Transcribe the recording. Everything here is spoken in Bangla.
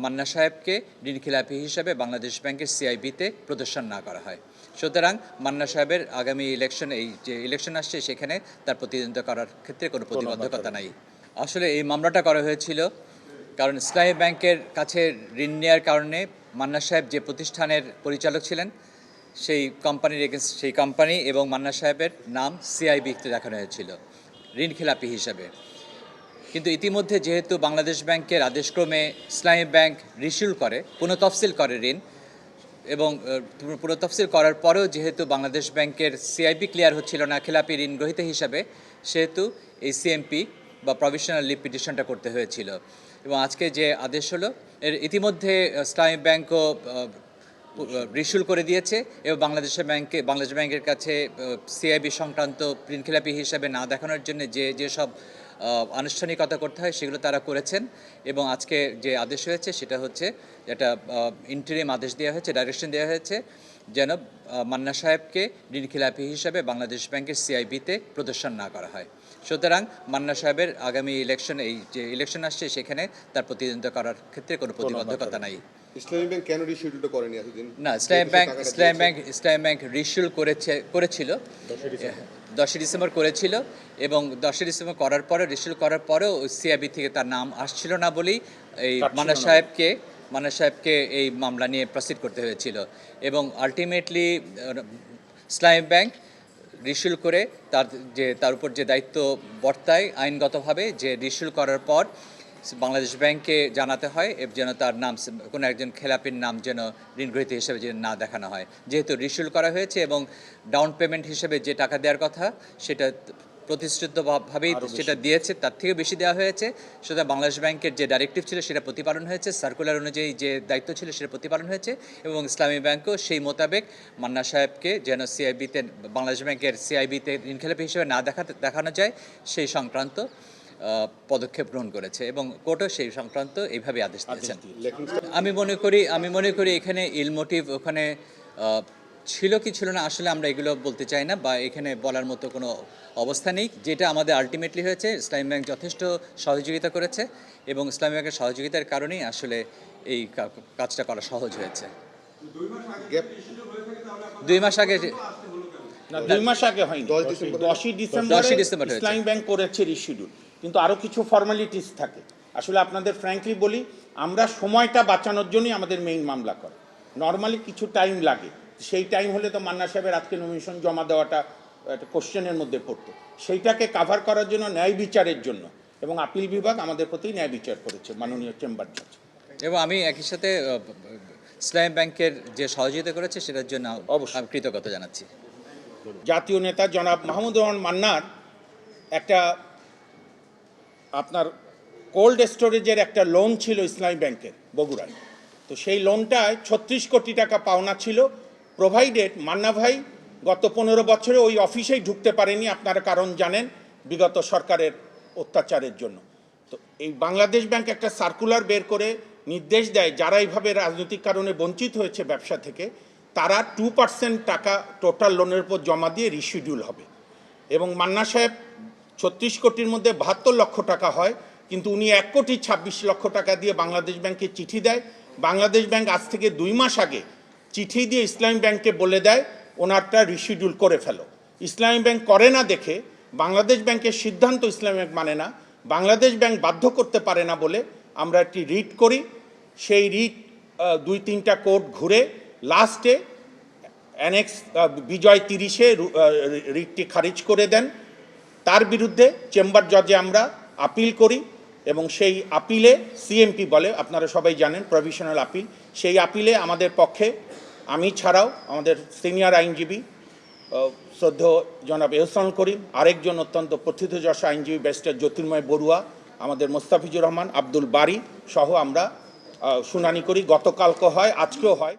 মান্না সাহেবকে ঋণখেলাপি হিসাবে বাংলাদেশ ব্যাংকের সিআইবিতে প্রদর্শন না করা হয়। সুতরাং মান্না সাহেবের আগামী ইলেকশন, এই যে ইলেকশন আসছে, সেখানে তার প্রতিদ্বন্দ্বিতা করার ক্ষেত্রে কোনো প্রতিবদ্ধকতা নাই। আসলে এই মামলাটা করা হয়েছিল কারণ ইসলামী ব্যাংকের কাছে ঋণ নেওয়ার কারণে মান্না সাহেব যে প্রতিষ্ঠানের পরিচালক ছিলেন সেই কোম্পানি এবং মান্না সাহেবের নাম সিআইবিতে দেখানো হয়েছিল ঋণখেলাপি হিসাবে। কিন্তু ইতিমধ্যে যেহেতু বাংলাদেশ ব্যাংকের আদেশক্রমে ইসলামী ব্যাংক রিশিউল করে, পুনঃতফসিল করে ঋণ, এবং পুনঃতফসিল করার পরেও যেহেতু বাংলাদেশ ব্যাংকের সিআইবি ক্লিয়ার হচ্ছিল না খেলাপি ঋণ গ্রহীতা হিসাবে, সেহেতু এই সিএমপি বা প্রভিশনাল লিভ পিটিশনটা করতে হয়েছিল। এবং আজকে যে আদেশ হলো, এর ইতিমধ্যে ইসলামী ব্যাংকও রিশিউল করে দিয়েছে এবং বাংলাদেশ ব্যাংকের কাছে সিআইবি সংক্রান্ত ঋণখেলাপি হিসাবে না দেখানোর জন্য যেসব আনুষ্ঠানিকতা করতে হয় সেগুলো তারা করেছেন। এবং আজকে যে আদেশ হয়েছে সেটা হচ্ছে একটা ইন্টারিম আদেশ দেওয়া হয়েছে, ডাইরেকশন দেওয়া হয়েছে যেন মান্না সাহেবকে ঋণখেলাপি হিসাবে বাংলাদেশ ব্যাংকের সিআইবিতে প্রদর্শন না করা হয়। সুতরাং মান্না সাহেবের আগামী ইলেকশন, এই যে ইলেকশন আসছে, সেখানে তার প্রতিদ্বন্দ্বিতা করার ক্ষেত্রে কোনো প্রতিবদ্ধকতা নাই। ইসলামী ব্যাংক কেন রিশিউলটা করেনি এতদিন? না, ইসলামী ব্যাংক রিশিউল করেছিল 10 ডিসেম্বর করেছিল, এবং 10 ডিসেম্বর করার পরে রিশিউল করার পরেও সিআইবি থেকে তার নাম আসছিল না বলেই এই মান্না সাহেবকে এই মামলা নিয়ে প্রসিড করতে হয়েছিল। এবং আলটিমেটলি ইসলামী ব্যাংক রিশিউল করে তার উপর যে দায়িত্ব বর্তায় আইনগতভাবে, যে রিশিউল করার পর বাংলাদেশ ব্যাংকে জানাতে হয় যেন তার নাম, কোনো একজন খেলাপির নাম যেন ঋণগ্রহীতা হিসেবে যেন না দেখানো হয়। যেহেতু রিশিউল করা হয়েছে এবং ডাউন পেমেন্ট হিসেবে যে টাকা দেওয়ার কথা সেটা প্রতিশ্রুতভাবেই সেটা দিয়েছে, তার থেকে বেশি দেওয়া হয়েছে। সুতরাং বাংলাদেশ ব্যাংকের যে ডাইরেক্টিভ ছিল সেটা প্রতিপালন হয়েছে, সার্কুলার অনুযায়ী যে দায়িত্ব ছিল সেটা প্রতিপালন হয়েছে, এবং ইসলামী ব্যাংকও সেই মোতাবেক মান্না সাহেবকে যেন সিআইবিতে, বাংলাদেশ ব্যাংকের সিআইবিতে ঋণখেলাপি হিসেবে না দেখানো যায় সেই সংক্রান্ত পদক্ষেপ গ্রহণ করেছে, এবং কোর্টও সেই সংক্রান্ত এইভাবে আদেশ দিয়েছেন। আমি মনে করি এখানে ইলমোটিভ ওখানে ছিল কি ছিল না, আসলে আমরা এগুলো বলতে চাই না, বা এখানে বলার মতো কোনো অবস্থা নেই। যেটা আমাদের আলটিমেটলি হয়েছে, ইসলামী ব্যাংক যথেষ্ট সহযোগিতা করেছে, এবং ইসলামী ব্যাংকের সহযোগিতার কারণেই আসলে এই কাজটা করা সহজ হয়েছে। 2 মাস আগে না, 2 মাস আগে হয়নি, 10ই ডিসেম্বর ইসলামী ব্যাংক করেছে রিশিডিউল, কিন্তু আরও কিছু ফর্মালিটিস থাকে। আসলে আপনাদের ফ্র্যাঙ্কলি বলি, আমরা সময়টা বাঁচানোর জন্যই আমাদের মেইন মামলা করে। নর্মালি কিছু টাইম লাগে, সেই টাইম হলে তো মান্না সাহেবের আজকে নমিনেশন জমা দেওয়াটা একটা কোশ্চেনের মধ্যে পড়তো। সেইটাকে কাভার করার জন্য, ন্যায় বিচারের জন্য, এবং আপিল বিভাগ আমাদের প্রতি ন্যায় বিচার করেছে, মাননীয় চেম্বার জাজ। এবং আমি একই সাথে ইসলামী ব্যাংকের যে সহযোগিতা করেছে সেটার জন্য অবশ্যই কৃতজ্ঞতা জানাচ্ছি। জাতীয় নেতা জনাব মাহমুদুর রহমান মান্নার একটা আপনার কোল্ড স্টোরেজের একটা লোন ছিল ইসলামী ব্যাংকের বগুড়ায়। তো সেই লোনটায় 36 কোটি টাকা পাওনা ছিল, প্রোভাইডেড মান্না ভাই গত 15 বছরে ওই অফিসেই ঢুকতে পারেনি। আপনারা কারণ জানেন, বিগত সরকারের অত্যাচারের জন্য। তো এই বাংলাদেশ ব্যাংক একটা সার্কুলার বের করে নির্দেশ দেয়, যারা এইভাবে রাজনৈতিক কারণে বঞ্চিত হয়েছে ব্যবসা থেকে, তারা 2% টাকা টোটাল লোনের উপর জমা দিয়ে রিশিডিউল হবে। এবং মান্না সাহেব 36 কোটির মধ্যে 72 লক্ষ টাকা হয়, কিন্তু উনি 1,26,00,000 টাকা দিয়ে বাংলাদেশ ব্যাংকে চিঠি দেয়। বাংলাদেশ ব্যাংক আজ থেকে 2 মাস আগে চিঠি দিয়ে ইসলামী ব্যাংককে বলে দেয় ওনারটা রিশিডিউল করে ফেলো। ইসলামী ব্যাংক করে না দেখে বাংলাদেশ ব্যাংকের সিদ্ধান্ত ইসলামী ব্যাংক মানে না, বাংলাদেশ ব্যাংক বাধ্য করতে পারে না বলে আমরা একটি রিট করি। সেই রিট 2-3টা কোর্ট ঘুরে লাস্টে অ্যানেক্স বিজয় 30-এ রিটটি খারিজ করে দেন। তার বিরুদ্ধে চেম্বার জজে আমরা আপিল করি, এবং সেই আপিলে সিএমপি বলে, আপনারা সবাই জানেন, প্রভিশনাল আপিল। সেই আপিলে আমাদের পক্ষে আমি ছাড়াও আমাদের সিনিয়র আইনজীবী শ্রদ্ধেয় জনাব এহসানুল করিম, আরেকজন অত্যন্ত প্রথিতযশা আইনজীবী ব্যারিস্টার জ্যোতির্ময় বড়ুয়া, আমাদের মোস্তাফিজুর রহমান, আব্দুল বারী সহ আমরা শুনানি করি। গতকালকে হয়, আজকেও হয়।